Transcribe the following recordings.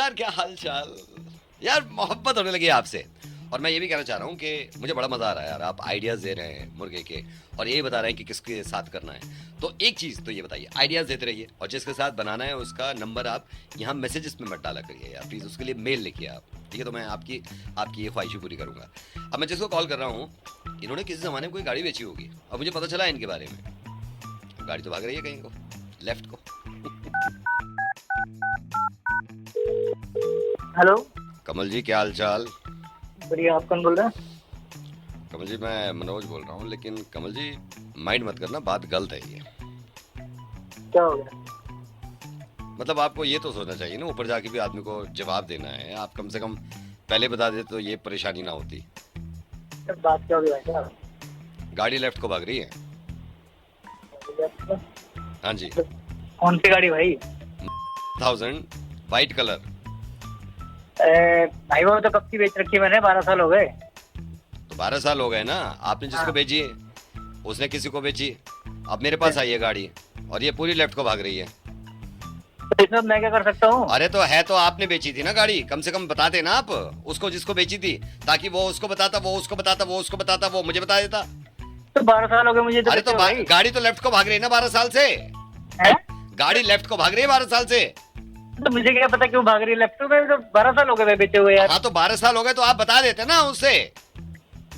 यार, क्या हाल चाल यार, मोहब्बत होने लगी आपसे। और मैं ये भी कहना चाह रहा हूँ कि मुझे बड़ा मजा आ रहा है यार, आप आइडियाज दे रहे हैं मुर्गे के और ये बता रहे हैं कि किसके साथ करना है। तो एक चीज तो ये बताइए, आइडियाज देते रहिए और जिसके साथ बनाना है उसका नंबर आप यहाँ मैसेजेस में मत डाला करिए यार प्लीज, उसके लिए मेल लिखिए आप, ठीक है? तो मैं आपकी आपकी ये ख्वाहिश पूरी करूंगा। अब मैं जिसको कॉल कर रहा हूँ, इन्होंने किसी जमाने में कोई गाड़ी बेची होगी और मुझे पता चला है इनके बारे में। गाड़ी तो भाग रही है कहीं को, लेफ्ट को। हेलो। कमल जी, क्या हाल चाल? बढ़िया, आप कौन बोल रहे हैं? कमल जी, मैं मनोज बोल रहा हूँ, लेकिन कमल जी माइंड मत करना, बात गलत है ये। क्या हो गया? मतलब आपको ये तो सोचना चाहिए ना, ऊपर जाके भी आदमी को जवाब देना है। आप कम से कम पहले बता देते तो ये परेशानी ना होती। सर बात क्या हो गई भाई साहब? गाड़ी लेफ्ट को भाग रही है। हाँ जी। कौन सी गाड़ी भाई? 1000 वाइट कलर। भाई वो तो कब की बेच रखी है मैंने, 12 साल हो गए। तो 12 साल हो गए ना, आपने जिसको हाँ। बेची है उसने किसी को बेची, अब मेरे पास आई है गाड़ी और ये पूरी लेफ्ट को भाग रही है। तो इसमें मैं क्या कर सकता हूँ? अरे तो है तो आपने बेची थी ना गाड़ी, कम से कम बताते ना आप उसको जिसको बेची थी, ताकि वो उसको बताता, वो उसको बताता, वो उसको बताता, वो मुझे बता देता। तो 12 साल हो गए मुझे तो अरे तो बेचे भाई। गाड़ी तो लेफ्ट को भाग रही है ना 12 साल से। है? गाड़ी लेफ्ट को भाग रही है 12 साल से। तो मुझे क्या पता क्यों भाग रही है लेफ्ट में? तो 12 साल हो गए भाई बेचे हुए यार। हाँ तो 12 साल हो गए तो आप बता देते ना उससे।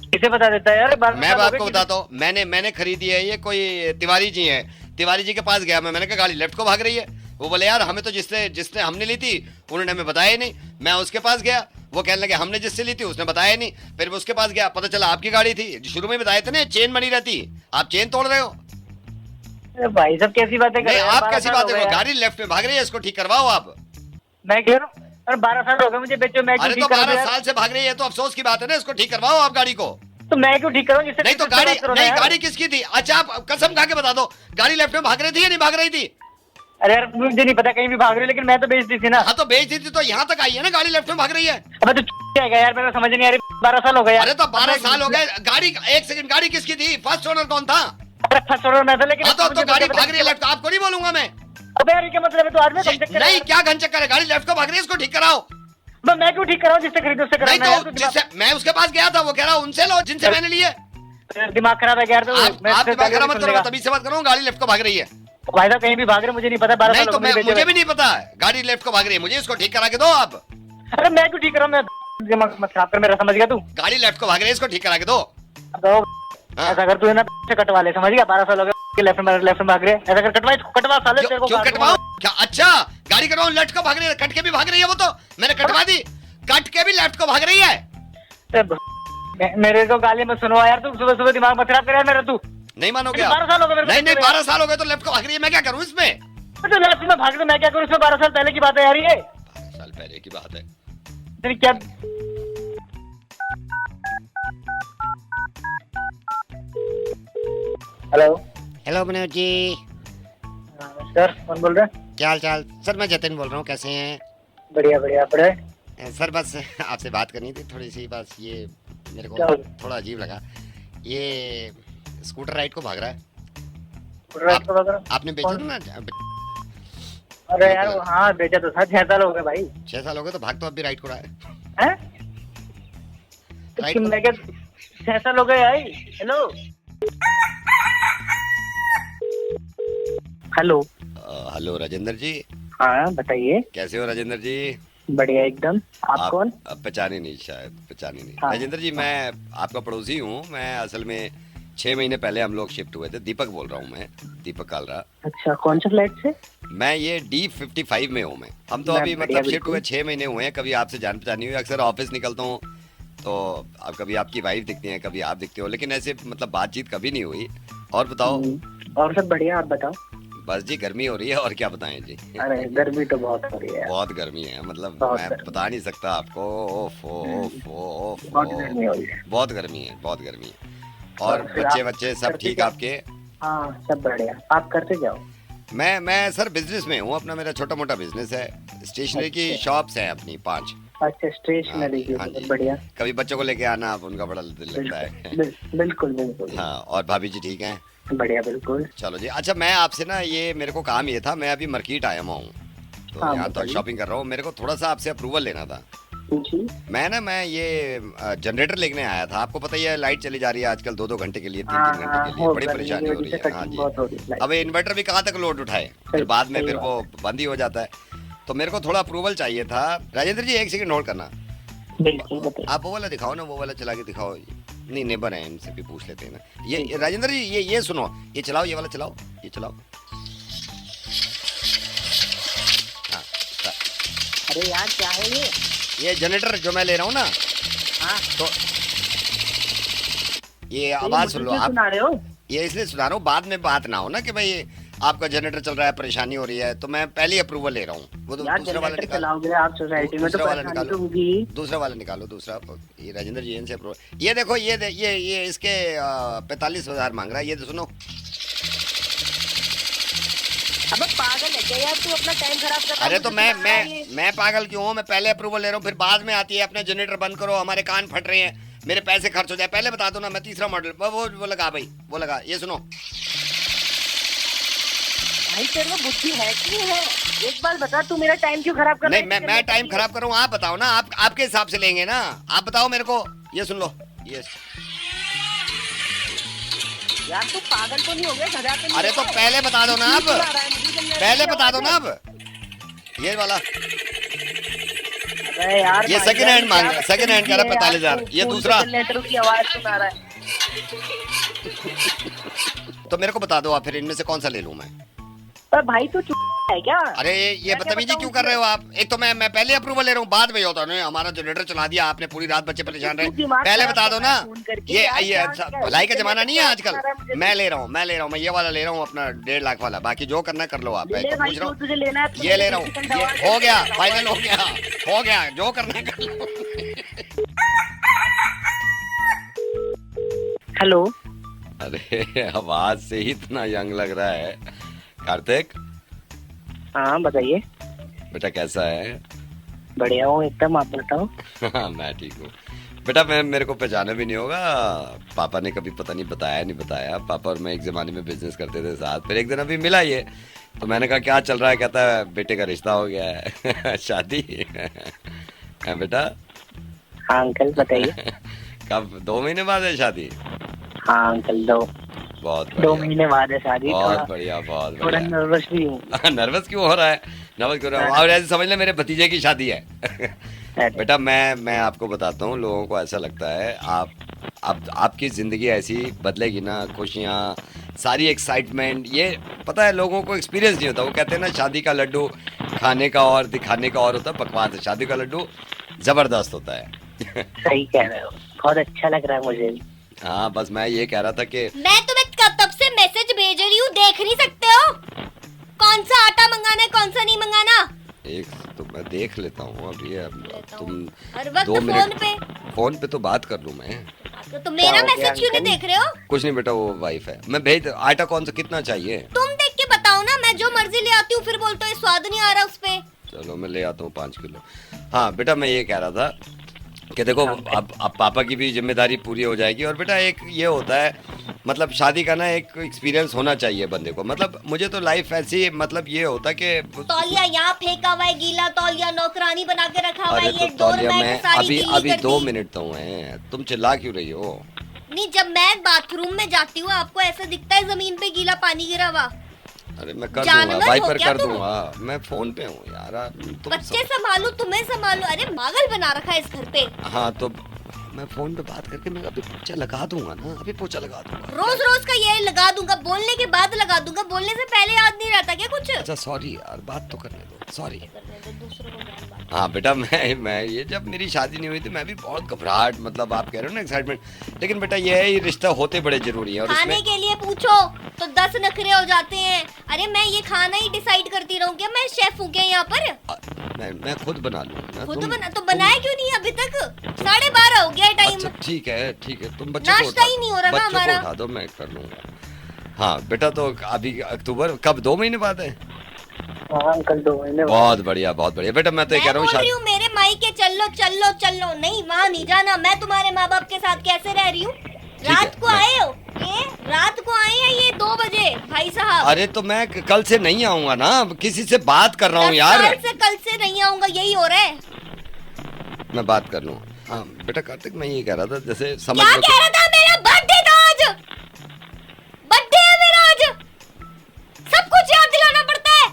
किसे बता देता है यार? 12 मैं साल हो आपको गए बताता हूँ, मैंने खरीदी है ये, कोई तिवारी जी हैं, तिवारी जी के पास गया मैंने कहा गाड़ी लेफ्ट को भाग रही है। वो बोले यार हमें तो जिसने जिसने हमने ली थी उन्होंने हमें बताया ही नहीं। मैं उसके पास गया, वो कहने लगे हमने जिससे ली थी उसने बताया नहीं। फिर उसके पास गया, पता चला आपकी गाड़ी थी, शुरू में ही बताए थे ना चेन बनी रहती, आप चेन तोड़ रहे हो। अरे भाई सब कैसी बातें कर नहीं रहे हैं? आप 12 कैसी साल बात हो गए है, यार। गाड़ी लेफ्ट में भाग रही है, इसको ठीक करवाओ आप। मैं कह रहा हूँ अरे 12 साल हो गए मुझे बेचे हुए, मैं क्यों अरे ठीक तो करूँ 12 यार? साल से भाग रही है तो अफसोस की बात है ना, इसको ठीक करवाओ आप गाड़ी को। तो मैं क्यों ठीक करूँ? जिससे नहीं तो जिससे गाड़ी बात करो ना नहीं, यार। गाड़ी किसकी थी? अच्छा आप कसम खा के बता दो, गाड़ी लेफ्ट में भाग रही थी या नहीं भाग रही थी? अरे यार मुझे नहीं पता, कहीं भी भाग रही है, लेकिन मैं तो बेच दी थी ना। हाँ तो बेच दी थी तो यहाँ तक आई है ना, गाड़ी लेफ्ट में भाग रही है। अब तो जाएगा यार, मेरा समझ नहीं आ रही। 12 साल हो गए यार। अरे तो 12 साल हो गए, गाड़ी एक सेकंड, गाड़ी किसकी थी? फर्स्ट ओनर कौन था? अरे फर्स्ट ऑर्डर में था, लेकिन हाँ तो मुझे गाड़ी पता भाग रही है लेफ्ट, आपको नहीं बोलूंगा मैं। अबे यार ये क्या मतलब है? तो आदमी नहीं क्या घन चक्कर है, गाड़ी लेफ्ट को भाग रही है, इसको ठीक कराओ। मैं क्यों ठीक कराऊं? जिससे खरीदो उससे नहीं कराना तो जिससे मैं उसके पास गया था वो कह रहा उनसे लो जिनसे मैंने लिए। दिमाग खराब है यार। तो आप दिमाग खराब मत करो, तभी से बात करो, गाड़ी लेफ्ट को भाग रही है। भाई साहब कहीं भी भाग रहे, मुझे नहीं पता। 12 नहीं साल तो हो गए मुझे मुझे बेचे भी नहीं पता है, गाड़ी लेफ्ट को भाग रही है, मुझे इसको ठीक करा के दो आप। हुए। अरे मैं क्यों ठीक कराऊं? मैं दिमाग मत खराब कर मेरा, समझ गया तू? गाड़ी लेफ्ट को भाग रही है, इसको ठीक करा के दो। तो हाँ। ऐसा कर तू है ना, से कटवा ले, समझ गया? 12 साल हो गए लेफ्ट में भाग रहे। ऐसा कर कटवा इसको, कटवा साले तेरे को क्यों काट कटवाऊं? दूंगा। क्या अच्छा गाड़ी कटवाऊं? लेफ्ट को भाग रही है, कट के भी भाग रही है वो तो, मैंने कटवा दी, कट के भी लेफ्ट को भाग रही है। मेरे को गाली मत सुनवा यार, तू सुबह सुबह दिमाग मत खराब कर यार मेरा तू। नहीं मानोगे अरे आप? 12 साल हो गए मेरे को नहीं नहीं बेचे हुए। 12 साल हो गए तो लेफ्ट को भाग रही है, मैं क्या करूं इसमें? तो लेफ्ट में भाग रहे, मैं क्या करूं इसमें? 12 साल पहले की बात है यार ये। 12 साल पहले की बात है। तेरी क्या? हेलो। हेलो मनोज जी, सर कौन बोल रहे हैं? क्या हाल चाल? सर मैं जतिन बोल रहा हूँ, कैसे हैं? बढ़िया बढ़िया। आप बढ़िया? सर बस आपसे बात करनी थी थोड़ी सी, बस ये मेरे क्या को हो गया? थोड़ा अजीब लगा, ये स्कूटर राइड को भाग रहा है। आपने बेचा कौन? था ना? अरे यार हाँ बेचा तो था, 6 साल हो गए भाई। 6 साल हो गए तो भाग तो अब भी राइड को रहा है। हैं? राइड मैं क्या 6 साल हो गए भाई? Hello hello. हेलो राजेंद्र जी। हाँ बताइए। कैसे हो राजेंद्र जी? बढ़िया एकदम। आप कौन? अब पहचाने नहीं, शायद पहचाने नहीं। हाँ। राजेंद्र जी मैं आपका पड़ोसी हूँ, मैं असल में 6 महीने पहले हम लोग शिफ्ट हुए थे। दीपक बोल रहा हूँ मैं, दीपक कालरा। अच्छा कौन सा फ्लैट से? मैं ये D55 में हूँ मैं। हम तो मैं अभी बढ़िया, मतलब शिफ्ट बिल्कुल। हुए 6 महीने हुए हैं, कभी आपसे जान पहचानी हुई, अक्सर ऑफिस निकलता हूँ तो अब कभी आपकी वाइफ दिखती है, कभी आप दिखते हो, लेकिन ऐसे मतलब बातचीत कभी नहीं हुई। और बताओ? और सब बढ़िया, आप बताओ। बस जी गर्मी हो रही है और क्या बताएं जी। अरे गर्मी तो बहुत हो रही है। बहुत गर्मी है, मतलब बहुत मैं गर्मी। बता नहीं सकता आपको। बहुत गर्मी हो रही है। बहुत गर्मी है, बहुत गर्मी है। और फिर बच्चे आप बच्चे सब करते ठीक क्या? आपके? हाँ सब बढ़िया। आप करते जाओ। मैं सर बिजनेस में हूँ, अपना मेरा छोटा मोटा बिजनेस है, स्टेशनरी की अच्छा। शॉप्स हैं अपनी 5। अच्छा स्टेशनरी की, हाँ जी। बहुत बढ़िया। कभी बच्चों को लेके आना, आप उनका बड़ा दिल लगता है। बिल्कुल बिल्कुल। हाँ, और भाभी जी ठीक हैं? बढ़िया बिल्कुल। चलो जी। अच्छा मैं आपसे ना, ये मेरे को काम ये था, मैं अभी मार्केट आया हुआ हूँ, तो हाँ, यहाँ तो बताइए। शॉपिंग कर रहा हूँ, मेरे को थोड़ा सा आपसे अप्रूवल लेना था। जी। मैं ये जनरेटर लेने आया था। आपको पता ही है लाइट चली जा रही है आजकल 2-2 घंटे के लिए, 3-3 हाँ, घंटे के लिए, हो बड़ी गर्मी की परेशानी हो वजह रही से है। हाँ कटिंग जी। बहुत हो रही है। अब इन्वर्टर भी कहाँ तक लोड उठाए, फिर बाद में सही फिर बात वो बंद ही हो जाता है। तो मेरे को थोड़ा अप्रूवल चाहिए था। राजेंद्र जी 1 सेकंड होल्ड करना। बिल्कुल बताइए। आप वो वाला दिखाओ ना, वो वाला चला के दिखाओ। नहीं नेबर है, इनसे भी पूछ लेते हैं ना। ये राजेंद्र जी ये सुनो, ये चलाओ, ये वाला चलाओ, ये चलाओ। हाँ अरे यार क्या है ये जनरेटर जो मैं ले रहा हूँ ना, हाँ तो ये आवाज सुन लो आप। सुना रहे हो? ये इसलिए सुना रहा हूँ, बाद में बात ना हो ना कि भाई आपका जनरेटर चल रहा है, परेशानी हो रही है, तो मैं पहले ही अप्रूवल ले रहा हूँ। वो तो यार दूसरा वाला जनरेटर निकालो, चलाओगे आप सोसाइटी में तो दूसरा वाला परेशानी निकालो। तो होगी। दूसरा वाला निकालो, दूसरा। ये राजेंद्र जी इनसे अप्रूवल। ये देखो, ये इसके 45,000 मांग रहा है। ये तो सुनो। अबे पागल है क्या यार तू, अपना टाइम खराब कर रहा है। अरे तो मुझे मैं सुना रहा है ये। मैं पागल क्यों हूँ? मैं पहले अप्रूवल ले रहा हूँ, फिर बाद में आती है अपना जनरेटर बंद करो, हमारे कान फट रहे हैं, मेरे पैसे खर्च हो जाए। पहले बता दो ना। मैं तीसरा मॉडल वो लगा भाई, वो लगा। ये सुनो। भाई तेरे में बुद्धि है कि नहीं है? एक बार बता, तू मेरा टाइम क्यों खराब कर रहा नहीं है? मैं टाइम खराब कर रहा हूँ, आप बताओ ना। आपके हिसाब से लेंगे ना, आप बताओ मेरे को। ये सुन लो। ये यार तू पागल तो नहीं हो गया? सजा तो नहीं अरे तो हो गया? पहले बता दो ना आप, क्यों सुना रहा है मुझे जनरेटर पहले की बता दो आवाज़ ना है? आप। ये वाला, अरे यार ये भाई सेकंड यार, हैंड मांग रहा है, क्या सेकंड हैंड कह रहा है बदतमीजी है 45,000। यार, ये फोन पे दूसरा। जनरेटर की आवाज सुना रहा है। तो मेरे को बता दो आप, फिर इनमें से कौन सा ले लूं मैं? पर भाई तू चुप है क्या? अरे ये मैं क्या बदतमीजी बताऊं क्यों कर रहे हो आप? एक तो मैं पहले अप्रूवल ले रहा हूँ, बाद में होता है हमारा जनरेटर चला दिया आपने, पूरी रात बच्चे परेशान तू रहे। दिमाग पहले खराब बता कर दो रहा ना। है फोन करके ये यार, ये क्या अच्छा, क्या है? भलाई का जमाना नहीं है क्या आजकल। सुना रहा है मुझे? मैं ले रहा हूँ, मैं ये वाला ले रहा हूँ अपना 1.5 लाख वाला। बाकी जो करना है कर लो आप। मैं ले तो भाई, पूछ रहा जो हूँ, तुझे लेना है ये ले रहा हूँ। ये हो गया, फाइनल हो गया, जो करना है कर लो। हेलो। अरे आवाज से ही इतना यंग लग रहा है। कार्तिक हाँ बताइए। बेटा कैसा है? बढ़िया हूँ एकदम, आप बताओ। हाँ मैं ठीक हूँ बेटा। मेरे को पहचाना भी नहीं होगा। पापा ने कभी पता नहीं बताया। पापा और मैं एक जमाने में बिजनेस करते थे साथ। फिर एक दिन अभी मिला ये, तो मैंने कहा क्या चल रहा है? कहता है बेटे का रिश्ता हो गया है। शादी है बेटा? हाँ अंकल बताइए। कब? 2 महीने बाद है शादी? हाँ अंकल, दो बहुत 2 बढ़िया, महीने बाद है शादी। बहुत बढ़िया, बहुत थोड़ा बढ़िया। नर्वस भी हूँ। नर्वस क्यों हो रहा है? नर्वस क्यों हो रहा है? और ऐसे समझ ले मेरे भतीजे की शादी है। बेटा मैं आपको बताता हूँ, लोगों को ऐसा लगता है आपकी जिंदगी ऐसी बदलेगी ना, खुशियाँ, सारी एक्साइटमेंट, ये पता है लोगों को एक्सपीरियंस नहीं होता। वो कहते हैं ना शादी का लड्डू खाने का और दिखाने का और होता है, बकवास है। शादी का लड्डू जबरदस्त होता है। सही कह रहे हो, बहुत अच्छा लग रहा है मुझे भी। हाँ बस मैं ये कह रहा था कि मैं तुम्हें तब से मैसेज भेज रही हूँ, देख नहीं सकते हो? कौन सा आटा मंगाना है, कौन सा नहीं मंगाना? एक तो मैं देख लेता हूँ। अब ये तुम हर वक्त 2 फोन मिनट फोन पे तो बात कर लूँ मैं। तो मेरा क्या हो गया मैसेज क्यों नहीं अंकल? देख रहे हो? कुछ नहीं बेटा, वो वाइफ है। मैं भेज आटा कौन सा कितना चाहिए? तुम देख के बताओ ना, मैं जो मर्जी ले आती हूँ फिर बोलते हो स्वाद नहीं आ रहा उस पे। चलो मैं ले आता हूँ 5 किलो। हाँ बेटा मैं ये कह रहा था कि देखो अब पापा की भी जिम्मेदारी पूरी हो जाएगी। और बेटा एक ये होता है, मतलब शादी का ना एक एक्सपीरियंस होना चाहिए बंदे को। मतलब मुझे तो लाइफ ऐसी, मतलब ये होता कि तौलिया यहाँ फेंका हुआ है, गीला तौलिया नौकरानी बना के रखा हुआ अरे है, तो ये डोर तौलिया मैट में सारी अभी गीली अभी कर 2 दी। मिनट तो हुए हैं, तुम चिल्ला क्यों रही हो? नहीं, जब मैं बाथरूम में जाती हूँ आपको ऐसा दिखता है जमीन पे गीला पानी गिरा हुआ? अरे मैं कर जानवर दूंगा, हो वाइपर क्या कर तुम? दूंगा। मैं फोन पे हूँ यार। तुम बच्चे संभालो, तुम्हें संभालो, अरे पागल बना रखा है इस घर पे। हाँ तो मैं फोन पे बात करके मैं अभी पोछा लगा दूंगा ना, अभी पोछा लगा दूंगा। रोज रोज का ये लगा दूंगा, बोलने के बाद लगा दूंगा, बोलने से पहले याद नहीं रहता क्या कुछ? अच्छा सॉरी यार, बात तो करने दो, सॉरी। करने दो, दूसरों को ज्ञान बांटो। हाँ बेटा मैं ये जब मेरी शादी नहीं हुई थी मैं भी बहुत घबराहट, मतलब आप कह रहे हो ना एक्साइटमेंट, लेकिन बेटा ये रिश्ता होते बड़े जरूरी है। और खाने इसमें के लिए पूछो तो 10 नखरे हो जाते हैं। अरे मैं ये खाना ही डिसाइड करती रहूं क्या? मैं शेफ हूँ क्या यहाँ पर? मैं खुद बना लूंगा ना। खुद तुम- बना तो बनाया क्यों नहीं अभी तक? 12:30 हो गया टाइम। अच्छा ठीक है तुम बच्चों को नाश्ता ही नहीं हो रहा ना बच्चों को हमारा। उठा दो, मैं कर लूंगा। हाँ बेटा तो अभी अक्टूबर कब, 2 महीने बाद है? हाँ अंकल, 2 महीने बाद। बहुत बढ़िया बेटा। मैं तो ये कह रहा हूँ बोल रही हूँ मेरे मायके चलो चलो चलो, नहीं वहाँ नहीं जाना। मैं तुम्हारे माँ बाप के साथ कैसे रह रही हूँ? रात को आए हो ये? रात को आए हैं ये 2 बजे भाई साहब। अरे तो मैं कल से नहीं आऊंगा ना, किसी से बात कर रहा हूँ 10 यार। साल से कल से नहीं आऊंगा, यही हो रहा है। मैं बात कर लूँ। हाँ बेटा कार्तिक, मैं ये कह रहा था जैसे समझ क्या लो कह रहा था? मेरा बर्थडे था आज, बर्थडे है मेरा आज, सब कुछ याद दिलाना पड़ता है।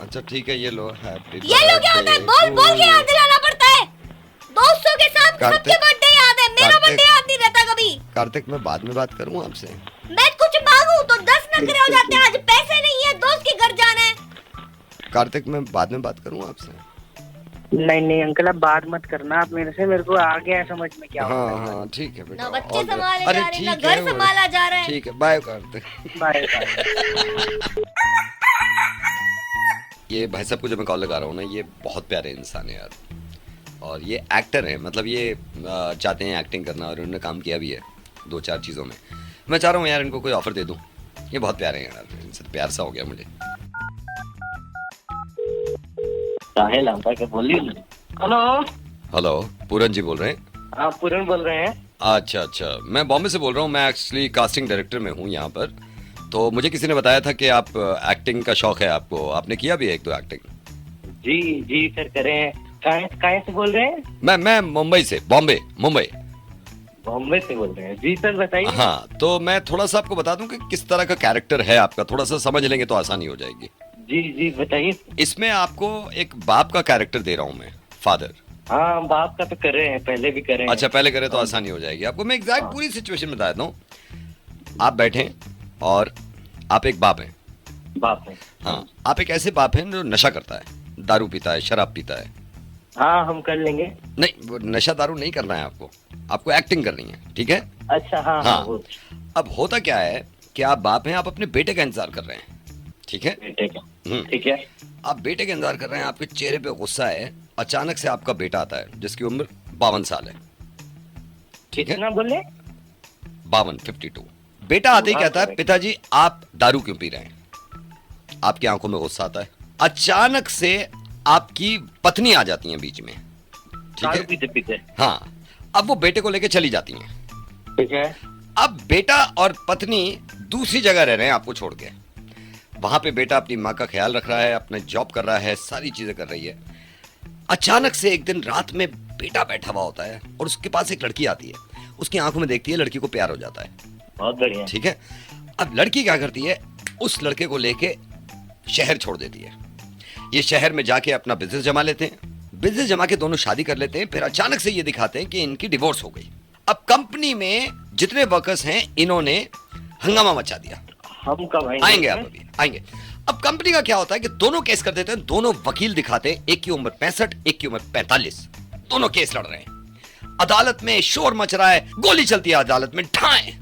अच्छा ठीक है, ये लो हैप्पी। ये लोग क्या होता है? बोल बोल के याद दिलाना पड़ता है। दोस्तों के साथ कार्तिक, सबके बर्थडे याद है, मेरा कार्तिक, बर्थडे याद नहीं रहता कभी। कार्तिक मैं बाद में बात करूँ आपसे। मैं कुछ मांगू तो 10 नखरे हो जाते हैं। आज पैसे नहीं है, दोस्त के घर जाना है। कार्तिक मैं बाद में बात करूँ आपसे। नहीं नहीं अंकल, आप बात मत करना आप मेरे से, मेरे को आ गया है समझ में क्या हाँ होता है। हाँ ठीक है बेटा। ना बच्चे और- संभाले अरे जा रहे हैं, ना ठीक घर है, संभाला जा रहा है। ठीक है, बाय कार्तिक। Bye bye. ये भाई साहब को जो मैं कॉल लगा रहा हूँ ना, ये बहुत प्यारे इंसान है यार, और ये एक्टर हैं, मतलब ये चाहते हैं एक्टिंग करना, और उन्होंने काम किया भी है 2-4 चीज़ों में। मैं चाह रहा हूँ यार इनको कोई ऑफर दे दूँ। ये बहुत प्यारे हैं यार, इनसे तो प्यार सा हो गया मुझे। हेलो, हेलो, पूरन जी बोल रहे हैं? आप पूरन बोल रहे हैं? अच्छा अच्छा, मैं बॉम्बे से बोल रहा हूँ। मैं एक्चुअली कास्टिंग डायरेक्टर में हूँ यहाँ पर। तो मुझे किसी ने बताया था कि आप एक्टिंग का शौक है आपको, आपने किया भी है 1-2 एक्टिंग। जी जी सर, करें। कहाँ से बोल रहे हैं? मैं मुंबई से, मुंबई। बॉम्बे से बोल रहे हैं? जी सर बताइए। हाँ, तो मैं थोड़ा सा आपको बता दूं कि किस तरह का कैरेक्टर है आपका, थोड़ा सा समझ लेंगे तो आसानी हो जाएगी। जी जी बताइए। इसमें आपको एक बाप का कैरेक्टर दे रहा हूँ मैं, फादर। हाँ, बाप का तो कर रहे हैं, पहले भी कर रहे हैं। अच्छा, पहले करें तो आसानी हो जाएगी। आपको मैं एग्जैक्ट पूरी सिचुएशन बता देता हूँ। आप बैठे और आप एक बाप हैं। बाप है। हाँ, आप एक ऐसे बाप हैं जो नशा करता है, दारू पीता है, शराब पीता है। हाँ, हम कर लेंगे। नहीं, वो नशा दारू नहीं करना है आपको, आपको एक्टिंग करनी है, ठीक है? अच्छा हाँ हाँ। हाँ, वो अब होता क्या है कि आप बाप हैं, आप अपने बेटे का इंतजार कर रहे हैं, ठीक है? बेटे का। हम्म। ठीक है। आप बेटे का इंतजार कर रहे हैं, आपके चेहरे पे गुस्सा है। अचानक से आपका बेटा आता है जिसकी उम्र 52 साल है, ठीक है? कितना बोले? 52। बेटा आते ही कहता है, पिताजी आप दारू क्यों पी रहे हैं? आपकी आंखों में गुस्सा आता है। अचानक से आपकी पत्नी आ जाती है बीच में, ठीक दारू है? पीते पीते। हाँ, अब वो बेटे को लेके चली जाती हैं। ठीक है। अब बेटा और पत्नी दूसरी जगह रह रहे हैं आपको छोड़ के। वहां पे बेटा अपनी माँ का ख्याल रख रहा है, अपना जॉब कर रहा है, सारी चीजें कर रही है। अचानक से एक दिन रात में बेटा बैठा हुआ होता है और उसके पास एक लड़की आती है। उसकी आंखों में देखती है, लड़की को प्यार हो जाता है, बहुत बढ़िया। ठीक है? अब लड़की क्या करती है, उस लड़के को लेके शहर छोड़ देती है। ये शहर में जाके अपना बिजनेस जमा लेते हैं, बिजनेस जमा के दोनों शादी कर लेते हैं। फिर अचानक से ये दिखाते हैं कि इनकी डिवोर्स हो गई। अब कंपनी में जितने वर्कर्स हैं, इन्होंने हंगामा मचा दिया। हम कब आएंगे आप अभी आएंगे। अब कंपनी का क्या होता है कि दोनों केस कर देते हैं, दोनों वकील दिखाते हैं, एक की उम्र 65, एक की उम्र 45, दोनों केस लड़ रहे हैं। अदालत में शोर मच रहा है, गोली चलती है अदालत में, ठाए।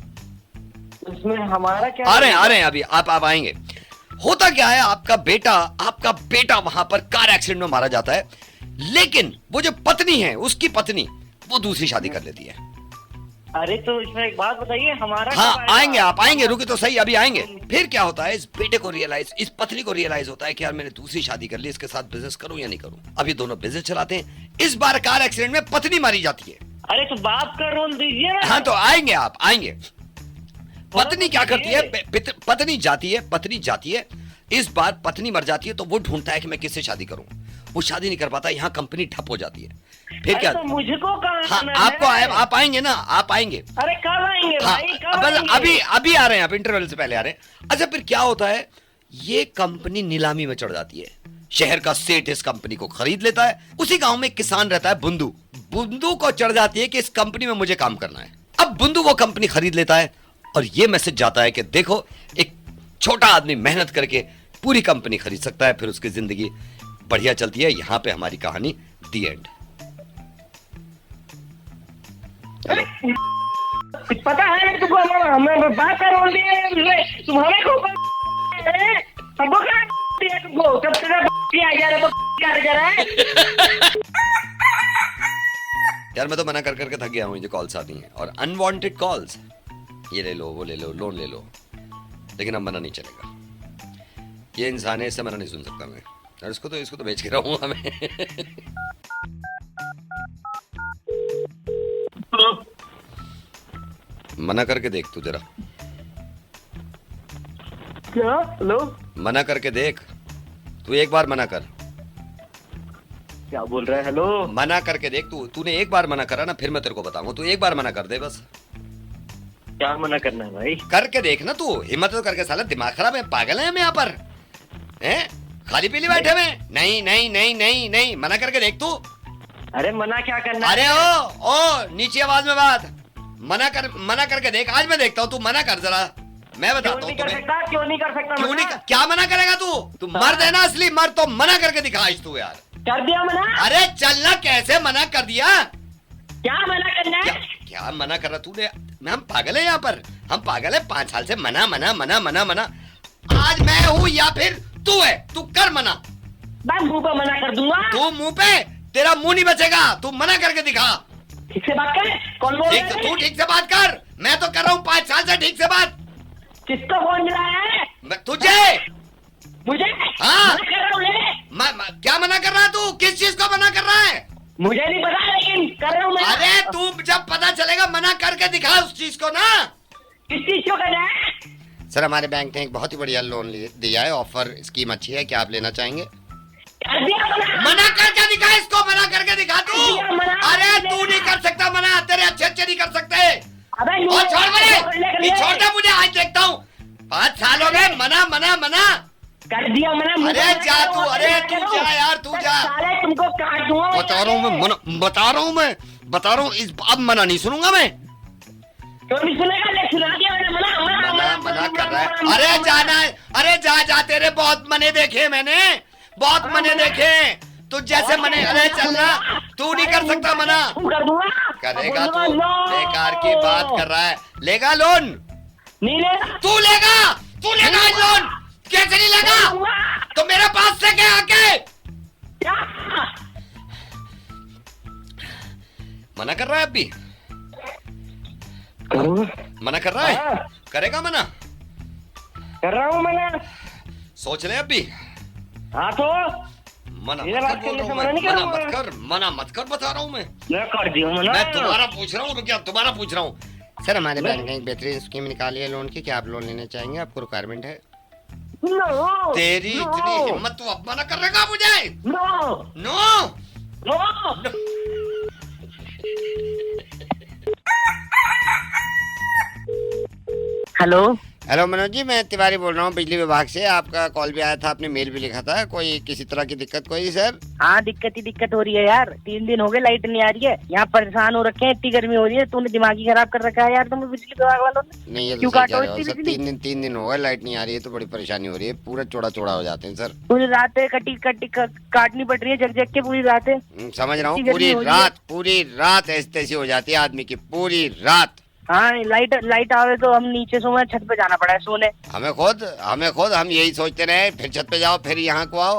उसमें हमारा क्या? आ रहे हैं अभी, आप आएंगे। होता क्या है, आपका बेटा वहां पर कार एक्सीडेंट में मारा जाता है, लेकिन वो जो पत्नी है, उसकी पत्नी, वो दूसरी शादी कर लेती है। अरे तो इसमें एक बात बताइए, हमारा हाँ कब आएगा? आएंगे, आप आएंगे, रुके तो सही, अभी आएंगे। फिर क्या होता है, इस बेटे को रियलाइज, इस पत्नी को रियलाइज होता है कि यार मैंने दूसरी शादी कर ली, इसके साथ बिजनेस करूं या नहीं करूं। अब ये दोनों बिजनेस चलाते हैं। इस बार कार एक्सीडेंट में पत्नी मारी जाती है। अरे तो बाप का रोल दीजिए ना। हाँ तो आएंगे, आप आएंगे। पत्नी क्या करती है, पत्नी जाती है। इस बार पत्नी मर जाती है तो वो ढूंढता है कि मैं किससे शादी करूं। वो शादी नहीं कर पाता, यहाँ कंपनी ठप हो जाती है। फिर अरे क्या, तो मुझको कहाँ हाँ आना आपको है? आप आएंगे ना, आप आएंगे। अरे कब आएंगे हाँ, भाई, कब बस आएंगे? अभी आ रहे हैं, आप इंटरवल से पहले आ रहे हैं। अच्छा फिर क्या होता है, ये कंपनी नीलामी में चढ़ जाती है। शहर का सेठ इस कंपनी को खरीद लेता है। उसी गांव में एक किसान रहता है, बुंदू को चढ़ जाती है कि इस कंपनी में मुझे काम करना है। अब बुंदू वो कंपनी खरीद लेता है और ये मैसेज जाता है कि देखो, एक छोटा आदमी मेहनत करके पूरी कंपनी खरीद सकता है, फिर उसकी जिंदगी बढ़िया चलती है। यहां पे हमारी कहानी दी एंड। कुछ पता है तुमको? हमें बात कर रही है, तुम्हारे को हमको क्या दिया तुमको? जब तेरा आ जा रहा है तो आ जा रहा है। यार मैं तो मना कर करके थक गया हूँ, जो कॉल्स आती हैं और अनवांटेड कॉल्स, ये ले लो, वो ले लो, लोन ले लो, लेकिन अब मना नहीं चलेगा। ये इंसान है, इससे मना नहीं सुन सकता मैं, और इसको तो बेच के रहूंगा मैं। मना करके देख तू जरा, क्या? हेलो, मना करके देख तू, एक बार मना कर, क्या बोल रहा है? हेलो, मना करके देख तू। तूने एक बार मना करा ना, फिर मैं तेरे को बताऊंगा। तू एक बार मना कर दे बस, क्या मना करना है भाई? करके देख ना तू, हिम्मत तो करके। साला दिमाग खराब है, पागल है हम यहाँ पर हैं? खाली पीली बैठे हुए? नहीं नहीं नहीं नहीं नहीं, मना करके देख तू। अरे मना क्या करना अरे है? ओ नीचे आवाज में बात, मना करके देख। आज मैं देखता हूँ, तू मना कर जरा, मैं क्यों बताता हूँ नहीं कर तुम्हें। सकता? क्यों नहीं कर सकता? क्यों मना? नहीं, क्या मना करेगा तू मर्द है ना असली मर्द, तो मना करके दिखा आज तू यार। कर दिया मना? अरे चलना, कैसे मना कर दिया? क्या मना करना क्या, है? क्या मना कर रहा तूने? हम पागल है यहाँ पर, हम पागल है। 5 साल से मना मना मना मना मना। आज मैं हूँ या फिर तू है, तू कर मना। मैं मुंह पे मना कर दूंगा। तू मुंह पे, तेरा मुंह नहीं बचेगा, तू मना करके दिखा। ठीक से बात कर। कौन बोल रहा है? तू ठीक से बात कर, मैं तो कर रहा हूँ 5 साल से ठीक से बात। किसको फोन मिलाया है? तुझे मुझे? हाँ। मना कर रहा हूँ ले। क्या मना कर रहा है तू? किस चीज को मना कर रहा है? मुझे नहीं पता, लेकिन कर रहा हूँ मैं। अरे तू जब पता चलेगा, मना करके दिखा उस चीज को ना। किस चीज को करना है? सर हमारे बैंक ने एक बहुत ही बढ़िया लोन दिया है, ऑफर स्कीम अच्छी है, क्या आप लेना चाहेंगे? कर दिया मना। मना करके दिखा इसको, मना करके दिखा तू। मना। अरे तू नहीं कर सकता मना, तेरे अच्छे नहीं कर सकते। अबे और छोड़ मुझे, छोड़ दे मुझे, आज देखता हूँ। 5 साल हो गए, मना मना मना। कर दिया मना। अरे जा तू, अरे तू जा यार, तू जा। साले तुमको काट दूंगा। बता रहा हूँ मैं, बता रहा हूँ इस अब मना नहीं सुनूंगा मैं। क्यों नहीं सुनेगा? ले सुना दिया मैंने। मना कर रहा है। अरे जाना है, अरे जा तेरे बहुत मने देखे मैंने, बहुत मने देखे। तू जैसे मने, अरे चलना, तू नहीं कर सकता मना। कर दूंगा। करेगा तू, बेकार की बात कर रहा है। लेगा लोन? नहीं लेगा। तू लेगा लोन? कैसे नहीं लेगा? तो मेरे पास से क्या आके क्या? मना कर रहा है? अभी मना कर रहा है? करेगा मना? कर रहा हूँ मना। सोच ले अभी। हाँ तो मना ये मत बात कर, बोल करने रहा से हूँ मना मैं। नहीं करूँगा। मना मत कर, बता रहा हूँ मैं कर दिया मना। तुम्हारा पूछ रहा हूँ, क्या तुम्हारा पूछ रहा हूँ। सर हमारे बैंक ने एक बेहतरीन स्कीम निकाली है लोन की, क्या आप लोन लेना चाहेंगे? आपको रिक्वायरमेंट है? नो। तेरी इतनी हिम्मत, तू अब मना करेगा मुझे? No. No no. Hello. Hello Manoj ji, मैं तिवारी बोल रहा हूँ बिजली विभाग से। आपका कॉल भी आया था, आपने मेल भी लिखा था। कोई किसी तरह की दिक्कत कोई सर? हाँ दिक्कत हो रही है यार। 3 दिन हो गए लाइट नहीं आ रही है। यहाँ परेशान हो रखे हैं, इतनी गर्मी हो रही है। तूने दिमाग ही खराब कर रखा है यार तुम्हें, बिजली विभाग वालों ने। नहीं, ये तो क्यों सही काटो कह रहे हो इतनी सर। बिजली? 3 दिन हो गए लाइट नहीं आ रही है, तो बड़ी परेशानी हो रही है। पूरा चौड़ा हो जाते हैं सर। पूरी रातें काटनी पड़ रही है, जग के पूरी रातें। समझ रहा हूँ। इतनी गर्मी पूरी रात ऐसी तैसी हो जाती है आदमी की, पूरी रात। हाँ लाइट आवे तो हम नीचे सोए, छत पे जाना पड़ा है सोने। हमें खुद हम यही सोचते रहे, फिर छत पे जाओ, फिर यहाँ को आओ।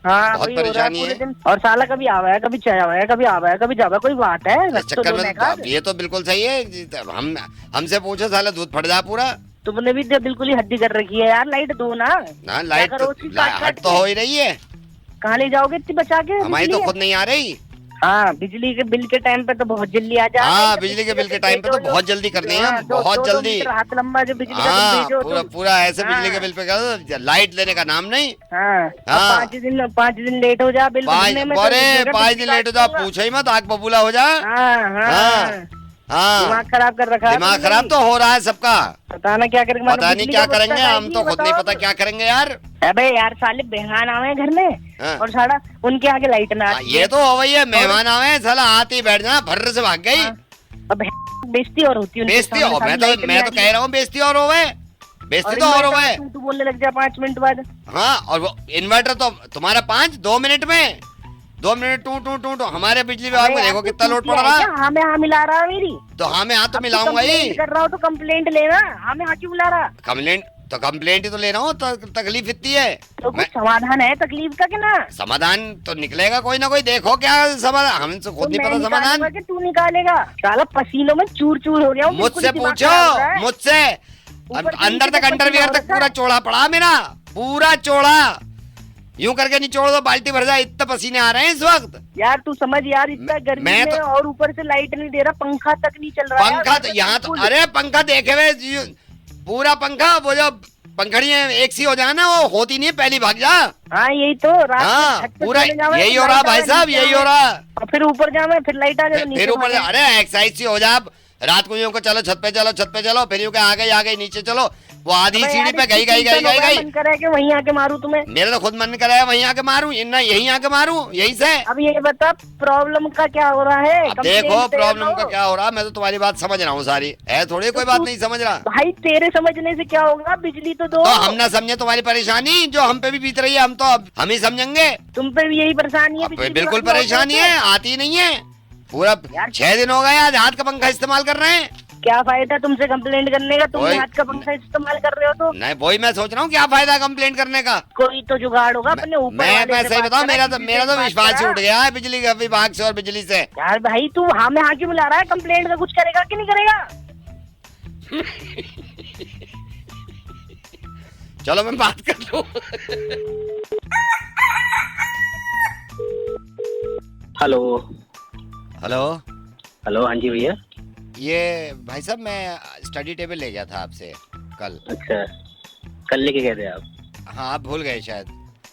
हाँ बहुत वही हो रहा है परेशानी पूरे है। दिन। और साला कभी आवा है, कभी चाया है, कभी आवा है, कभी जावा है। कोई बात है? इस चक्कर में ये तो बिल्कुल सही है। हमसे पूछो, साला दूध फट जा पूरा। तुमने भी बिल्कुल ही हद्दी कर रखी है यार। लाइट दो ना। ना लाइट करो उसकी काट हट के? तो हो ही रही है। कहाँ ले जाओगे इतनी बचा के? हमारी तो बिजली? खुद नहीं आ रही। हाँ बिजली के बिल के टाइम पे तो बहुत जल्दी आ जाए। हाँ, बिजली के बिल के टाइम पे तो बहुत जल्दी करते हैं हम, बहुत जल्दी। हाथ लंबा जो बिजली का बिल हाँ, भेजो पूरा ऐसे हाँ। बिजली के बिल पे कर, लाइट लेने का नाम नहीं। हाँ, हाँ। 5 दिन लेट हो जा बिल भरने में तो अरे मेरा 5 बिजली दिन लेट हो जा, काट दूंगा। पूछो ही मत, आग बबूला हो जा। हाँ। हाँ, दिमाग खराब कर रखा है दिमाग तुमने खराब भी। तो हो रहा है सबका। पता ना क्या करेंगे। पता नहीं क्या करेंगे, हम तो खुद नहीं पता क्या करेंगे यार। अबे यार साले मेहमान आवे घर में हाँ। और साला उनके आगे लाइट ना आती ये तो हो वही है, मेहमान आवे, साला आते ही बैठ जाना, भर्र से भाग गई। अब बेइज्जती और होती है उनके बेइज्जती सामने, हो, साली लाइट नहीं मैं तो आती। कह रहा हूँ बेइज्जती और होवे, बेइज्जती तो और होवे। तू बोलने लग जा 5 मिनट बाद। हाँ, और वो इन्वर्टर तो तुम्हारा 2 मिनट में 2 मिनट टू हमारे बिजली विभाग में देखो कितना लोड पड़ रहा है। हाँ मैं हाँ मिला रहा मेरी। तो हाँ मैं हाँ तो मिलाऊंगा ही। कर रहा हूँ तो कंप्लेंट लेना। हाँ मैं हाँ क्यों मिला रहा? कंप्लेंट ही तो ले रहा हूँ, तकलीफ इतनी है। तो कुछ समाधान है तकलीफ का कि ना? समाधान तो निकलेगा कोई ना कोई, देखो क्या समाधान, हमसे खुद नहीं पता समाधान। कि तू निकालेगा? साला पसीनों में चूर हो गया हूँ। मुझसे पूछो, मुझसे अंदर तक अंडरवियर तक पूरा चौड़ा पड़ा मेरा, पूरा चौड़ा। यूं करके निचोड़ दो, बाल्टी भर जाए, इतना पसीने आ रहे हैं इस वक्त। यार तू समझ यार, इतना गर्मी मैं में तो- और ऊपर से लाइट नहीं दे रहा, पंखा तक नहीं चल रहा है पंखा तो यहाँ तो, अरे पंखा देखे हुए पूरा पंखा, वो जो पंखड़ियाँ एक सी हो जाए ना, वो होती नहीं है, पहली भाग जा। हाँ यही तो रात में हाँ छत पे पूरा सोने जावे, यही हो रहा लाइट भाई आवे, साहब, नीचे यही हो आवे, रहा। और फिर ऊपर जावे, फिर लाइट आ जाए, नीचे फिर ऊपर भागे। अरे एक्सरसाइज सी हो जा, आप रात को यूं को चलो छत पे चलो, छत पे चलो, फिर यूं आ गई नीचे चलो, वो आधी अबे सीढ़ी यार, पे गई इतनी गई गई टेंशन हो गई गया, गई। मन करे कि वहीं आके मारूं तुम्हें। मेरा तो खुद मन कर रहा है वहीं आके मारूं, इन्ना यहीं आके मारूं, यहीं से। अब ये बता प्रॉब्लम का क्या हो रहा है? अब कंप्लेंट देखो दे प्रॉब्लम दो। का क्या हो रहा है, मैं तो तुम्हारी बात समझ रहा हूँ सारी, है थोड़ी कोई बात नहीं समझ रहा। भाई तेरे समझने से क्या होगा, बिजली तो दो। तो हम ना समझे तुम्हारी परेशानी जो हम पे भी बीत रही है, हम तो अब हम ही समझेंगे। तुम पे भी यही परेशानी है? अब बिजली बिल्कुल की वजह से परेशानी होता है, आती नहीं है। पूरा यार- 6 दिन हो गए आज हाथ का पंखा इस्तेमाल कर रहे हैं। क्या फायदा तुमसे कंप्लेंट करने का? तुम कोई- हाथ का पंखा इस्तेमाल कर रहे हो तो नहीं वही मैं सोच रहा हूँ, क्या फायदा कंप्लेंट करने का। कोई तो जुगाड़ होगा अपने ऊपर मैं वाले से सही बात बताऊँ, करा, मेरा तो किसी से बात विश्वास ही करा। उठ गया है बिजली का विभाग से और बिजली से। यार भाई तू हाँ में हाँ क्यों मिला रहा है? कंप्लेंट का कुछ करेगा कि नहीं करेगा? चलो मैं बात कर लूँ। हेलो हेलो, हेलो, हाँ जी भैया। ये भाई साहब मैं स्टडी टेबल ले गया था आपसे कल। अच्छा, कल लेके गए थे आप? हाँ आप भूल गए शायद।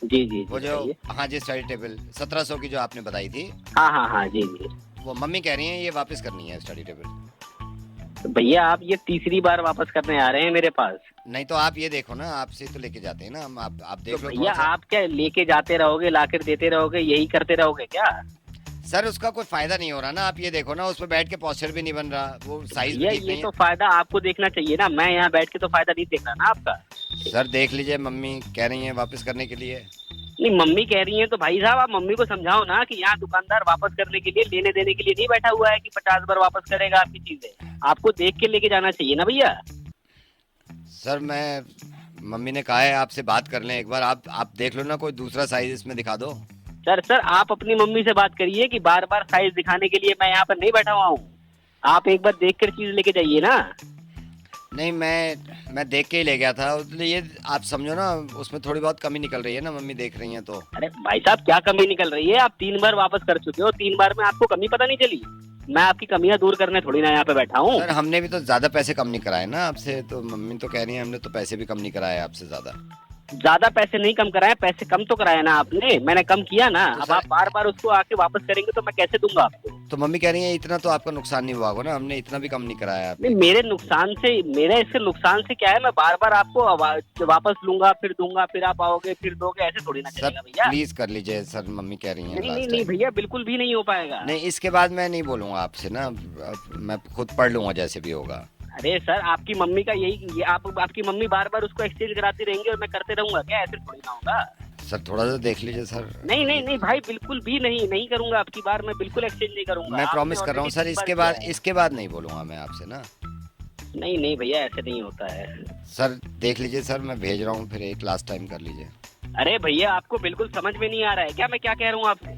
जी जी वो जी, जो बताइए। हाँ जी स्टडी टेबल 1700 की जो आपने बताई थी, हाँ हाँ हाँ, जी जी। वो मम्मी कह रही हैं ये वापस करनी है स्टडी टेबल। तो भैया आप ये तीसरी बार वापस करने आ रहे हैं मेरे पास। नहीं तो आप ये देखो ना, आपसे तो लेके जाते हैं ना हम, आप देख तो लो भैया थोड़ा सा। आप क्या लेके जाते रहोगे, लाकर देते रहोगे, यही करते रहोगे क्या? सर उसका कोई फायदा नहीं हो रहा ना, आप ये देखो ना, उसमें बैठ के पोस्चर भी नहीं बन रहा, वो साइज भी भैया ठीक ये नहीं तो फायदा आपको देखना चाहिए ना, मैं यहाँ बैठ के तो फायदा नहीं देख रहा ना आपका। है। सर देख लीजिए, मम्मी कह रही हैं वापस करने के लिए। नहीं मम्मी कह रही हैं तो भाई साहब आप मम्मी को समझाओ ना कि यहाँ दुकानदार वापस करने के लिए, लेने देने के लिए नहीं बैठा हुआ है कि 50 बार वापस करेगा आपकी चीजें। आपको देख के लेके जाना चाहिए ना भैया। सर मैं, मम्मी ने कहा है आपसे बात कर लें एक बार, आप देख लो ना, कोई दूसरा साइज इसमें दिखा दो। सर आप अपनी मम्मी से बात करिए कि बार बार साइज दिखाने के लिए मैं यहाँ पर नहीं बैठा हुआ हूँ। आप एक बार देख कर चीज लेके जाइए ना। नहीं मैं देख के ही ले गया था, इसलिए ये आप समझो ना, उसमें थोड़ी बहुत कमी निकल रही है ना, मम्मी देख रही हैं तो। अरे भाई साहब क्या कमी निकल रही है? आप 3 बार वापस कर चुके हो, 3 बार में आपको कमी पता नहीं चली? मैं आपकी कमियां दूर करने थोड़ी ना यहाँ पे बैठा हूँ। सर हमने भी तो ज्यादा पैसे कम नहीं कराए ना आपसे, तो मम्मी तो कह रही है हमने तो पैसे भी कम नहीं कराए आपसे ज्यादा पैसे नहीं कम कराए, पैसे कम तो कराए ना आपने, मैंने कम किया ना। तो अब सर- आप बार बार उसको आके वापस करेंगे तो मैं कैसे दूंगा आपको? तो मम्मी कह रही है इतना तो आपका नुकसान नहीं हुआ होगा ना, हमने इतना भी कम नहीं कराया आप। नहीं मेरे नुकसान से, मेरे इससे नुकसान से क्या है? मैं बार बार आपको वापस लूंगा, फिर दूंगा, फिर आप आओगे, फिर दोगे, ऐसे थोड़ी ना सर चलेगा भैया। प्लीज कर लीजिए सर, मम्मी कह रही है नहीं last नहीं नहीं time। भैया, बिल्कुल भी नहीं हो पाएगा। नहीं इसके बाद मैं नहीं बोलूंगा आपसे ना, अब मैं खुद पढ़ लूंगा जैसे भी होगा। अरे सर आपकी मम्मी का यही, आपकी मम्मी बार बार उसको एक्सचेंज कराती रहेंगी और मैं करते रहूंगा क्या? ऐसे थोड़ी ना होगा। सर थोड़ा सा देख लीजिए सर। नहीं नहीं नहीं भाई, बिल्कुल भी नहीं करूंगा आपकी बार, मैं बिल्कुल एक्सचेंज नहीं करूंगा। मैं आपने प्रॉमिस कर रहा हूँ already सर, 3 बार इसके बाद किया नहीं बोलूंगा मैं आपसे ना। है। नहीं भैया ऐसे नहीं होता है। सर देख लीजिए सर, मैं भेज रहा हूँ, फिर एक लास्ट टाइम कर लीजिए। अरे भैया आपको बिल्कुल समझ में नहीं आ रहा है क्या मैं क्या कह रहा हूँ आपसे?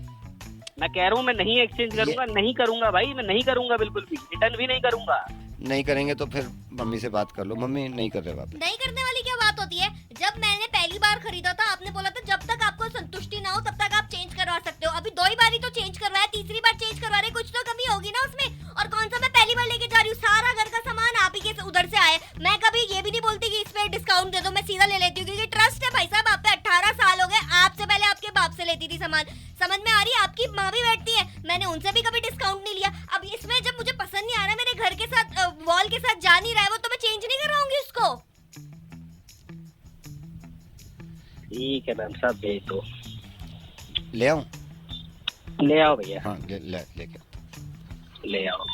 मैं कह रहा हूँ मैं नहीं एक्सचेंज करूंगा, नहीं करूंगा भाई, मैं नहीं करूंगा, बिल्कुल भी रिटर्न भी नहीं करूंगा। नहीं करेंगे तो फिर मम्मी से बात कर लो, मम्मी नहीं कर रहे वापस। नहीं करने वाली क्या बात होती है? जब मैंने पहली बार खरीदा था आपने बोला था जब तक आपको संतुष्टि ना हो तब तक आप चेंज करवा सकते हो। अभी 2 ही बारी तो चेंज करवाया, तीसरी बार चेंज करवा रहे, कुछ तो कमी होगी ना उसमें। और कौन सा मैं पहली बार लेके जा रही हूँ, सारा घर का सामान आप ही के उधर से आए। मैं कभी ये भी नहीं बोलती कि इस पे डिस्काउंट दे दो, मैं सीधा ले लेती हूँ क्योंकि ट्रस्ट है भाई साहब आप पे। 18 साल हो गए, आपसे पहले आपके बाप से लेती थी सामान। समझ में आ रही है? आपकी माँ भी बैठती है, मैंने उनसे भी कभी डिस्काउंट नहीं लिया। अब इसमें जब मुझे पसंद नहीं आ रहा, मेरे घर के साथ वॉल के साथ जा नहीं रहा है वो, तो मैं चेंज नहीं करवाऊंगी उसको। ठीक है मैम साहब, भेज दो। ले आऊँ? ले आओ भैया, हाँ लेके ले आओ।